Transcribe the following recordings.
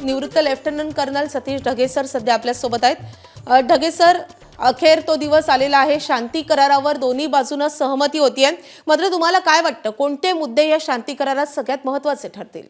निवृत्त lieutenant colonel Satish Dhage sir सध्या आपल्यासोबत आहेत। ढगे सर, अखेर तो दिवस आलेला आहे, शांती करारावर दोन्ही बाजूंना सहमती होतीये, मात्र तुम्हाला काय वाटतं कोणते मुद्दे या शांती करारात सगळ्यात महत्त्वाचे ठरतील?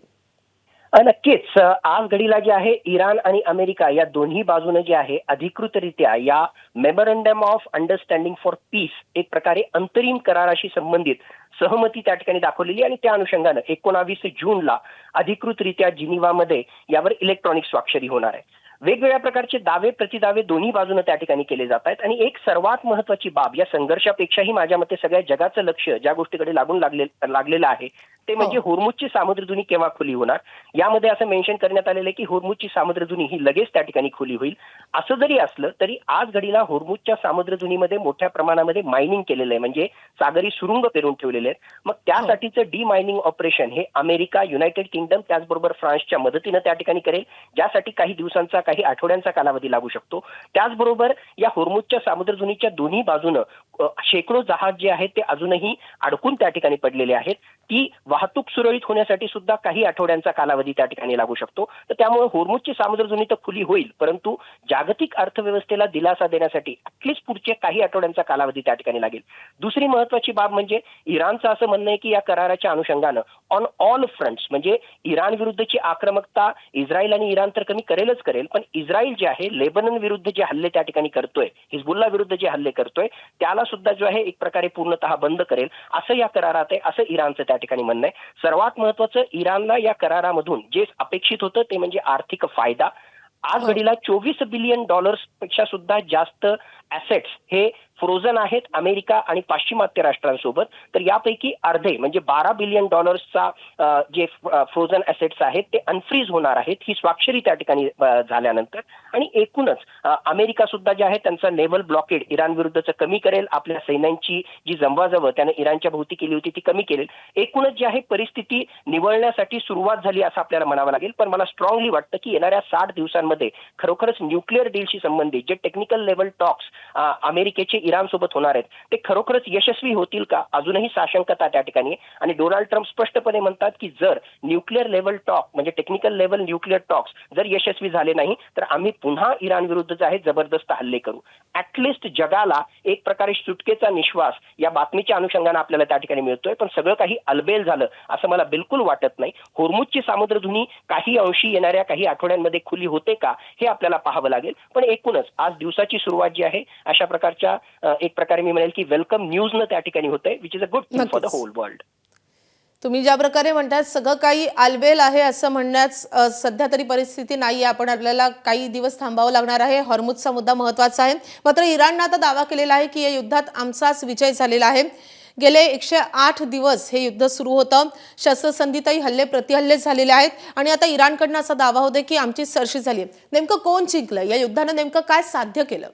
नक्कीच आज घडीला जे आहे इराण आणि अमेरिका या दोन्ही बाजूने जे आहे अधिकृतरित्या या memorandum of understanding for piece एक प्रकारे अंतरिम कराराशी संबंधित सहमती त्या ठिकाणी दाखवलेली आणि त्या अनुषंगानं 19 जूनला अधिकृतरित्या जिनिव्हामध्ये यावर इलेक्ट्रॉनिक स्वाक्षरी होणार आहे। वेगवेगळ्या प्रकारचे दावे प्रतिदावे दोन्ही बाजूने त्या ठिकाणी केले जात आहेत आणि एक सर्वात महत्त्वाची बाब या संघर्षापेक्षाही माझ्या मते सगळ्या जगाचं लक्ष ज्या गोष्टीकडे लागलेलं आहे ते म्हणजे होर्मुझची सामुद्रधुनी केव्हा खुली होणार। यामध्ये असं मेन्शन करण्यात आलेलं आहे की होर्मुझची सामुद्रधुनी ही लगेच त्या ठिकाणी खुली होईल। असं जरी असलं तरी आज घडीला होर्मुझच्या सामुद्रधुनीमध्ये मोठ्या प्रमाणामध्ये मायनिंग केलेलं आहे, म्हणजे सागरी सुरुंग पेरून ठेवलेले आहेत। मग त्यासाठीचं डी मायनिंग ऑपरेशन हे अमेरिका, युनायटेड किंगडम त्याचबरोबर फ्रान्सच्या मदतीनं त्या ठिकाणी करेल, ज्यासाठी काही दिवसांचा काही आठवड्यांचा कालावधी लागू शकतो। त्याचबरोबर या होर्मुझच्या सामुद्रधुनीच्या दोन्ही बाजूनं शेकडो जहाज जे आहेत ते अजूनही अडकून त्या ठिकाणी पडलेले आहेत। ती वाहतूक सुरळीत होण्यासाठी सुद्धा काही आठवड्यांचा कालावधी त्या ठिकाणी लागू शकतो। तर त्यामुळे होर्मुझची सामुद्रधुनी तर खुली होईल, परंतु जागतिक अर्थव्यवस्थेला दिलासा देण्यासाठी ॲटलिस्ट पुढचे काही आठवड्यांचा कालावधी त्या ठिकाणी लागेल। दुसरी महत्त्वाची बाब म्हणजे इराणचं असं म्हणणं आहे की या कराराच्या अनुषंगानं ऑन ऑल फ्रंट्स म्हणजे इराण विरुद्धची आक्रमकता इस्रायल आणि इराण तर कमी करेलच करेल, पण इस्रायल जे आहे लेबनन विरुद्ध जे हल्ले त्या ठिकाणी करतोय, हिजबुल्ला विरुद्ध जे हल्ले करतोय त्याला सुद्धा जो आहे एक प्रकारे पूर्णतः बंद करेल असं या करारात आहे, असं इराणचं त्या ठिकाणी म्हणणं आहे। सर्वात महत्त्वाचं इराणला या करारामधून जे अपेक्षित होतं ते म्हणजे आर्थिक फायदा। आज घडीला $24 बिलियन पेक्षा सुद्धा जास्त ॲसेट्स हे फ्रोझन आहेत अमेरिका आणि पाश्चिमात्य राष्ट्रांसोबत, तर यापैकी अर्धे म्हणजे $12 बिलियन जे फ्रोझन ॲसेट्स आहेत ते अनफ्रीज होणार आहेत ही स्वाक्षरी त्या ठिकाणी झाल्यानंतर। आणि एकूणच अमेरिका सुद्धा जे आहे त्यांचा नेव्हल ब्लॉकेड इराण विरुद्धचं कमी करेल, आपल्या सैन्यांची जी जमवाजवळ त्याने इराणच्या भोवती केली होती ती कमी करेल। एकूणच जे आहे परिस्थिती निवळण्यासाठी सुरुवात झाली असं आपल्याला म्हणावं लागेल, पण मला स्ट्रॉंगली वाटतं की येणाऱ्या 60 दिवसांमध्ये खरोखरच न्यूक्लिअर डीलशी संबंधित जे टेक्निकल लेव्हल टॉक्स अमेरिकेचे इराण सोबत होणार आहेत ते खरोखरच यशस्वी होतील का अजूनही साशंकता त्या ठिकाणी आहे। आणि डोनाल्ड ट्रम्प स्पष्टपणे म्हणतात की जर न्यूक्लिअर लेव्हल टॉक म्हणजे टेक्निकल लेव्हल न्यूक्लिअर टॉक्स जर यशस्वी झाले नाही तर आम्ही पुन्हा इराण विरुद्ध जे आहे जबरदस्त हल्ले करू। ॲटलिस्ट जगाला एक प्रकारे सुटकेचा निश्वास या बातमीच्या अनुषंगाने आपल्याला त्या ठिकाणी मिळतोय, पण सगळं काही अलबेल झालं असं मला बिलकुल वाटत नाही। होर्मुझची सामुद्रधुनी काही अंशी येणाऱ्या काही आठवड्यांमध्ये खुली होते का हे आपल्याला पाहावं लागेल, पण एकूणच आज दिवसाची सुरुवात जी आहे अशा प्रकारच्या एक प्रकारे मी म्हणेल की वेलकम न्यूज न त्या ठिकाणी होतंय, which is a good thing for the whole world. तुम्ही ज्या प्रकारे म्हणतात सगळं काही आलबेल आहे असं म्हणण्यास सध्या तरी परिस्थिती नाही आहे, आपण आपल्याला काही दिवस थांबावं लागणार आहे। होर्मुझचा मुद्दा महत्त्वाचा आहे, मात्र इराणनं आता दावा केलेला आहे की या युद्धात आमचाच विजय झालेला आहे। गेले 108 दिवस हे युद्ध सुरू होतं, शस्त्रसंधीतही हल्ले प्रतिहल्ले झालेले आहेत आणि आता इराणकडनं असा दावा होतोय की आमची सरशी झाली आहे। नेमकं कोण जिंकलं, या युद्धानं नेमकं काय साध्य केलं?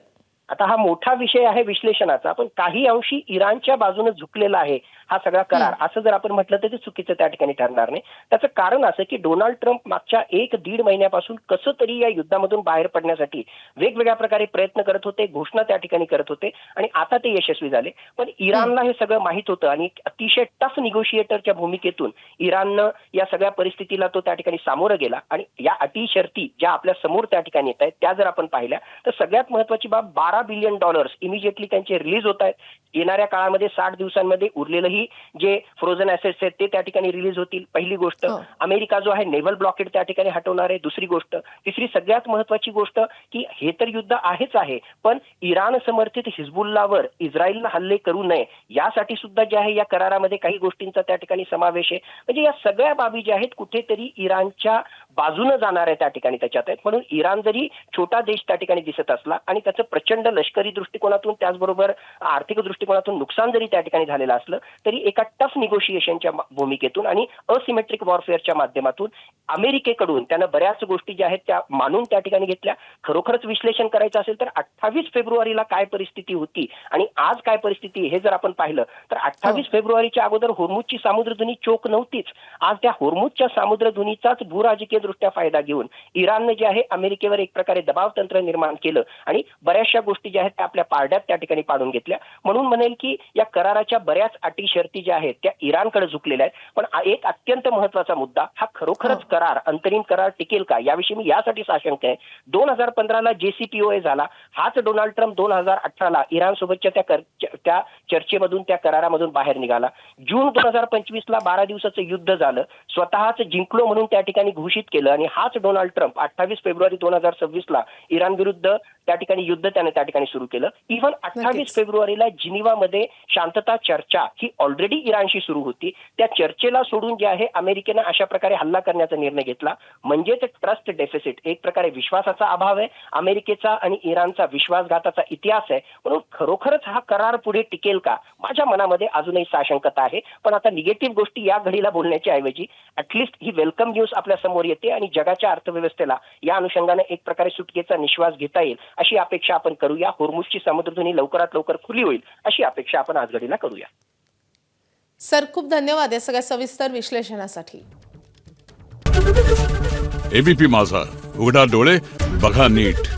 आता हा मोठा विषय आहे विश्लेषणाचा, पण काही अंशी इराणच्या बाजूने झुकलेला आहे हा सगळा करार असं जर आपण म्हटलं तर ते चुकीचं त्या ठिकाणी ठरणार नाही। त्याचं कारण असं की डोनाल्ड ट्रम्प मागच्या 1-1.5 महिन्यापासून कसं तरी या युद्धामधून बाहेर पडण्यासाठी वेगवेगळ्या प्रकारे प्रयत्न करत होते, घोषणा त्या ठिकाणी करत होते आणि आता ते यशस्वी झाले। पण इराणला हे सगळं माहीत होतं आणि अतिशय टफ निगोशिएटरच्या भूमिकेतून इराणनं या सगळ्या परिस्थितीला तो त्या ठिकाणी सामोरं गेला आणि या अटी शर्ती ज्या आपल्या समोर त्या ठिकाणी येत आहेत त्या जर आपण पाहिल्या तर सगळ्यात महत्त्वाची बाब $12 बिलियन इमिजिएटली त्यांचे रिलीज होत आहेत। येणाऱ्या काळामध्ये 60 दिवसांमध्ये उरलेलंही जे फ्रोझन ॲसेट्स आहेत ते त्या ठिकाणी रिलीज होतील। पहिली गोष्ट, अमेरिका जो आहे नेव्हल ब्लॉकेड त्या ठिकाणी हटवणार आहे। दुसरी गोष्ट, तिसरी सगळ्यात महत्त्वाची गोष्ट की हे तर युद्ध आहेच आहे, पण इराण समर्थित हिजबुल्लावर इस्रायलनं हल्ले करू नये यासाठी सुद्धा जे आहे या करारामध्ये काही गोष्टींचा त्या ठिकाणी समावेश आहे। म्हणजे या सगळ्या बाबी ज्या आहेत कुठेतरी इराणच्या बाजूने जाणार आहे त्या ठिकाणी त्याच्यात आहेत। म्हणून इराण जरी छोटा देश त्या ठिकाणी दिसत असला आणि त्याचं प्रचंड लष्करी दृष्टिकोनातून त्याचबरोबर आर्थिक दृष्टिकोनातून नुकसान जरी त्या ठिकाणी झालेलं असलं तरी एका टफ निगोशिएशनच्या भूमिकेतून आणि असिमेट्रिक वॉरफेअरच्या माध्यमातून अमेरिकेकडून त्यानं बऱ्याच गोष्टी ज्या आहेत त्या मानून त्या ठिकाणी घेतल्या। खरोखरच विश्लेषण करायचं असेल तर 28 फेब्रुवारीला काय परिस्थिती होती आणि आज काय परिस्थिती हे जर आपण पाहिलं तर 28 फेब्रुवारीच्या अगोदर होर्मुझची सामुद्रधुनी चोक नव्हतीच। आज त्या होर्मुझच्या सामुद्रधुनीचाच भूराजकीय दृष्ट्या फायदा घेऊन इराणने जे आहे अमेरिकेवर एक प्रकारे दबाव तंत्र निर्माण केलं आणि बऱ्याचशा गोष्टी ज्या आहेत त्या आपल्या पारड्यात त्या ठिकाणी पाडून घेतल्या। म्हणून म्हणेल की या कराराच्या बऱ्याच अटी शर्ती ज्या आहेत त्या इराणकडे झुकलेल्या आहेत. पण एक अत्यंत महत्वाचा मुद्दा, हा खरोखरच करार, अंतरिम करार टिकेल का, याविषयी मी यासाठी साशंक आहे. 2015ला JCPOA झाला, हाच डोनाल्ड ट्रम्प 2018ला इराण सोबतच्या त्या चर्चेमधून, त्या करारामधून बाहेर निघाला. जून 2025ला 12 दिवसाचं युद्ध झालं, स्वतःच जिंकलो म्हणून त्या ठिकाणी घोषित केलं, आणि हाच डोनाल्ड ट्रम्प 28 फेब्रुवारी 2026ला इराण विरुद्ध त्या ठिकाणी युद्ध त्याने त्या ठिकाणी सुरू केलं. इव्हन 28 फेब्रुवारीला जिनिव्हामध्ये शांतता चर्चा ही ऑलरेडी इराणशी सुरू होती. त्या चर्चेला सोडून जे आहे अमेरिकेनं अशा प्रकारे हल्ला करण्याचा निर्णय घेतला. म्हणजेच ट्रस्ट डेफिसिट, एक प्रकारे विश्वासाचा अभाव आहे. अमेरिकेचा आणि इराणचा विश्वासघाताचा इतिहास आहे. म्हणून खरोखरच हा करार पुढे टिकेल का, माझ्या मनामध्ये अजूनही साशंकता आहे. पण आता निगेटिव्ह गोष्टी या घडीला बोलण्याच्या ऐवजी ऍटलिस्ट ही वेलकम न्यूज आपल्या समोर येते आणि जगाच्या अर्थव्यवस्थेला या अनुषंगाने एक प्रकारे सुटकेचा निश्वास घेता येईल अशी अपेक्षा आपण करूया. होर्मुझची समुद्रधुनी लवकरात लवकर खुली होईल अशी अपेक्षा आपण आज घडीला करूया. सर, खूप धन्यवाद या सगळ्या सविस्तर विश्लेषणासाठी. एबीपी माझा, उघडा डोळे बघा नीट.